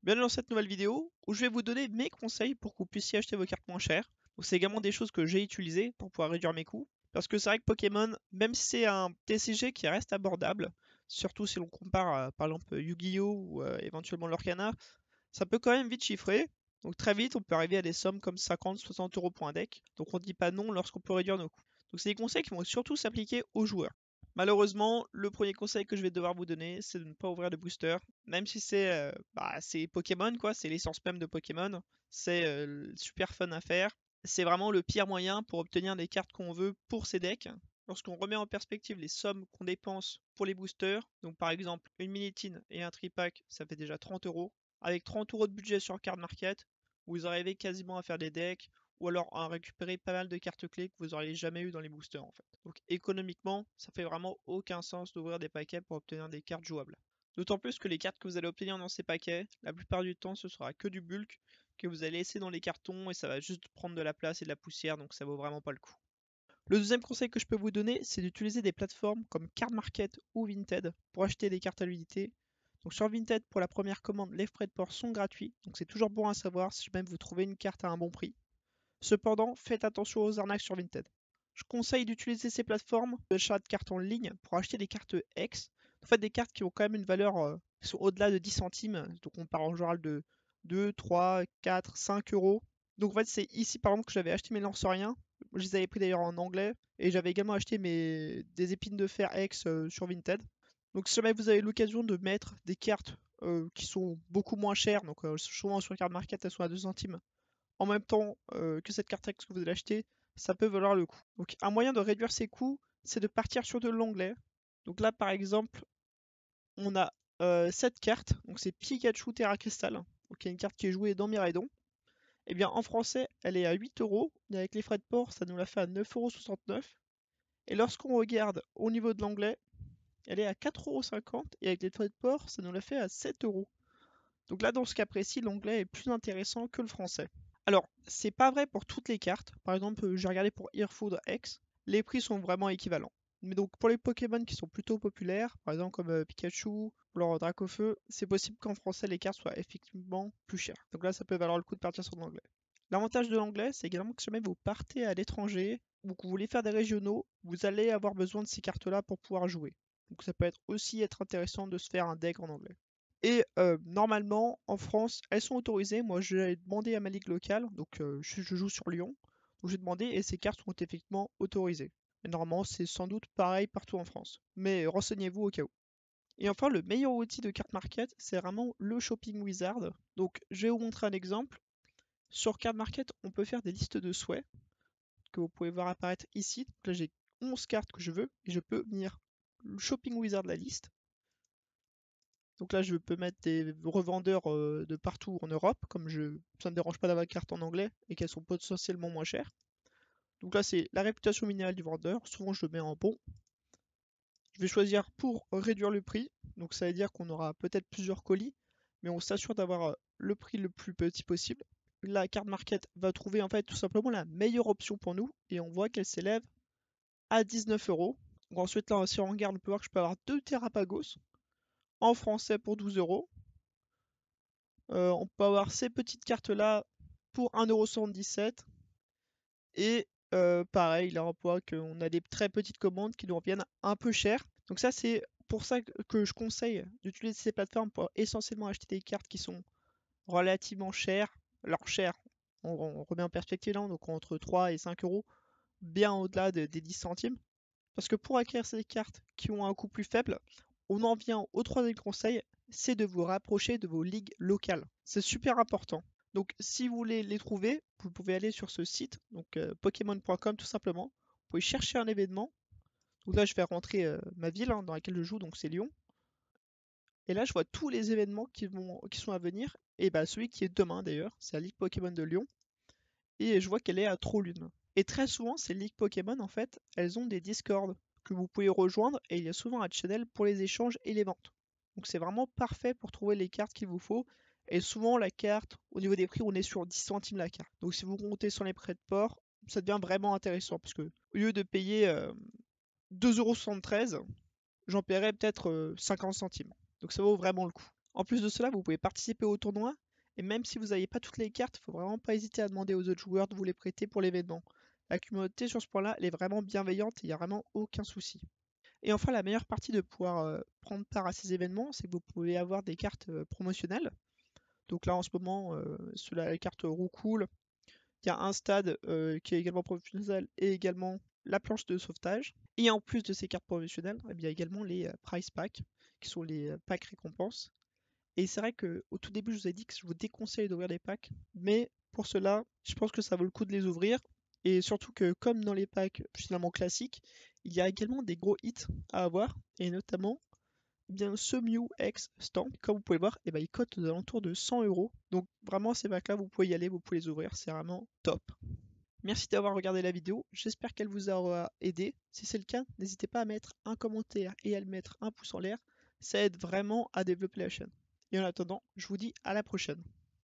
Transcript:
Bienvenue dans cette nouvelle vidéo où je vais vous donner mes conseils pour que vous puissiez acheter vos cartes moins chères. Donc c'est également des choses que j'ai utilisées pour pouvoir réduire mes coûts. Parce que c'est vrai que Pokémon, même si c'est un TCG qui reste abordable, surtout si l'on compare à par exemple Yu-Gi-Oh! Ou éventuellement Lorcana, ça peut quand même vite chiffrer. Donc très vite on peut arriver à des sommes comme 50-60 € pour un deck. Donc on ne dit pas non lorsqu'on peut réduire nos coûts. Donc c'est des conseils qui vont surtout s'appliquer aux joueurs. Malheureusement, le premier conseil que je vais devoir vous donner, c'est de ne pas ouvrir de booster. Même si c'est Pokémon, quoi, c'est l'essence même de Pokémon. C'est super fun à faire. C'est vraiment le pire moyen pour obtenir des cartes qu'on veut pour ces decks. Lorsqu'on remet en perspective les sommes qu'on dépense pour les boosters, donc par exemple une Minitine et un tripack, ça fait déjà 30 €. Avec 30 € de budget sur Card Market, vous arrivez quasiment à faire des decks ou alors à récupérer pas mal de cartes clés que vous n'auriez jamais eu dans les boosters en fait. Donc économiquement, ça fait vraiment aucun sens d'ouvrir des paquets pour obtenir des cartes jouables. D'autant plus que les cartes que vous allez obtenir dans ces paquets, la plupart du temps ce sera que du bulk que vous allez laisser dans les cartons et ça va juste prendre de la place et de la poussière, donc ça vaut vraiment pas le coup. Le deuxième conseil que je peux vous donner, c'est d'utiliser des plateformes comme Card Market ou Vinted pour acheter des cartes à l'unité. Donc sur Vinted, pour la première commande, les frais de port sont gratuits, donc c'est toujours bon à savoir si même vous trouvez une carte à un bon prix. Cependant, faites attention aux arnaques sur Vinted. Je conseille d'utiliser ces plateformes d'achat de cartes en ligne pour acheter des cartes X. En fait, des cartes qui ont quand même une valeur qui sont au-delà de 10 centimes. Donc on parle en général de 2, 3, 4, 5 euros. Donc en fait, c'est ici par exemple que j'avais acheté mes lanceriens. Je les avais pris d'ailleurs en anglais. Et j'avais également acheté des épines de fer X sur Vinted. Donc si jamais vous avez l'occasion de mettre des cartes qui sont beaucoup moins chères, donc souvent sur Card Market elles sont à 2 centimes, en même temps que cette carte X que vous allez acheter, ça peut valoir le coup. Donc un moyen de réduire ses coûts, c'est de partir sur de l'anglais. Donc là par exemple, on a cette carte, donc c'est Pikachu Terra Crystal, donc il y a une carte qui est jouée dans Miraidon. Et bien en français, elle est à 8 €, et avec les frais de port, ça nous la fait à 9,69 €. Et lorsqu'on regarde au niveau de l'anglais, elle est à 4,50 €, et avec les frais de port, ça nous la fait à 7 €. Donc là, dans ce cas précis, l'anglais est plus intéressant que le français. Alors, c'est pas vrai pour toutes les cartes. Par exemple, j'ai regardé pour Earfood X, les prix sont vraiment équivalents. Mais donc pour les Pokémon qui sont plutôt populaires, par exemple comme Pikachu ou alors Dracofeu, c'est possible qu'en français les cartes soient effectivement plus chères. Donc là, ça peut valoir le coup de partir sur l'anglais. L'avantage de l'anglais, c'est également que si jamais vous partez à l'étranger ou que vous voulez faire des régionaux, vous allez avoir besoin de ces cartes-là pour pouvoir jouer. Donc ça peut être intéressant de se faire un deck en anglais. Et normalement, en France, elles sont autorisées. Moi, j'ai demandé à ma ligue locale, donc je joue sur Lyon. Donc j'ai demandé et ces cartes sont effectivement autorisées. Et normalement, c'est sans doute pareil partout en France. Mais renseignez-vous au cas où. Et enfin, le meilleur outil de carte market, c'est vraiment le Shopping Wizard. Donc je vais vous montrer un exemple. Sur Card Market, on peut faire des listes de souhaits que vous pouvez voir apparaître ici. Donc là, j'ai 11 cartes que je veux et je peux venir le Shopping Wizard la liste. Donc là, je peux mettre des revendeurs de partout en Europe, comme ça ne me dérange pas d'avoir une carte en anglais et qu'elles sont potentiellement moins chères. Donc là, c'est la réputation minimale du vendeur. Souvent, je le mets en bon. Je vais choisir pour réduire le prix. Donc ça veut dire qu'on aura peut-être plusieurs colis, mais on s'assure d'avoir le prix le plus petit possible. La carte market va trouver en fait tout simplement la meilleure option pour nous et on voit qu'elle s'élève à 19 €. Donc ensuite, là, si on regarde, on peut voir que je peux avoir 2 Terrapagos en français pour 12 €. On peut avoir ces petites cartes-là pour 1,77 €. Et pareil, là on voit qu'on a des très petites commandes qui nous reviennent un peu chères. Donc ça c'est pour ça que je conseille d'utiliser ces plateformes pour essentiellement acheter des cartes qui sont relativement chères. Alors chères, on remet en perspective là, donc entre 3 et 5 €, bien au-delà des 10 centimes. Parce que pour acquérir ces cartes qui ont un coût plus faible, on en vient au troisième conseil, c'est de vous rapprocher de vos ligues locales. C'est super important. Donc si vous voulez les trouver, vous pouvez aller sur ce site, donc Pokémon.com tout simplement. Vous pouvez chercher un événement. Donc là je vais rentrer ma ville dans laquelle je joue, donc c'est Lyon. Et là je vois tous les événements qui sont à venir. Et bah celui qui est demain d'ailleurs, c'est la Ligue Pokémon de Lyon. Et je vois qu'elle est à Trollune. Et très souvent, ces ligues Pokémon, en fait, elles ont des Discord que vous pouvez rejoindre et il y a souvent un channel pour les échanges et les ventes. Donc c'est vraiment parfait pour trouver les cartes qu'il vous faut. Et souvent, la carte, au niveau des prix, on est sur 10 centimes la carte. Donc si vous comptez sur les frais de port, ça devient vraiment intéressant parce que au lieu de payer 2,73 €, j'en paierais peut-être 50 centimes. Donc ça vaut vraiment le coup. En plus de cela, vous pouvez participer au tournoi, et même si vous n'avez pas toutes les cartes, il faut vraiment pas hésiter à demander aux autres joueurs de vous les prêter pour l'événement. La communauté sur ce point-là, elle est vraiment bienveillante et il n'y a vraiment aucun souci. Et enfin, la meilleure partie de pouvoir prendre part à ces événements, c'est que vous pouvez avoir des cartes promotionnelles. Donc là, en ce moment, sur la carte Roucool, il y a un stade qui est également promotionnel et également la planche de sauvetage. Et en plus de ces cartes promotionnelles, il y a également les prize packs, qui sont les packs récompenses. Et c'est vrai qu'au tout début, je vous ai dit que je vous déconseille d'ouvrir des packs, mais pour cela, je pense que ça vaut le coup de les ouvrir. Et surtout que, comme dans les packs finalement classiques, il y a également des gros hits à avoir, et notamment eh bien, ce Mew X Stamp, comme vous pouvez le voir, eh ben, il cote aux alentours de 100 euros. Donc vraiment, ces packs-là, vous pouvez y aller, vous pouvez les ouvrir, c'est vraiment top. Merci d'avoir regardé la vidéo, j'espère qu'elle vous aura aidé. Si c'est le cas, n'hésitez pas à mettre un commentaire et à le mettre un pouce en l'air, ça aide vraiment à développer la chaîne. Et en attendant, je vous dis à la prochaine.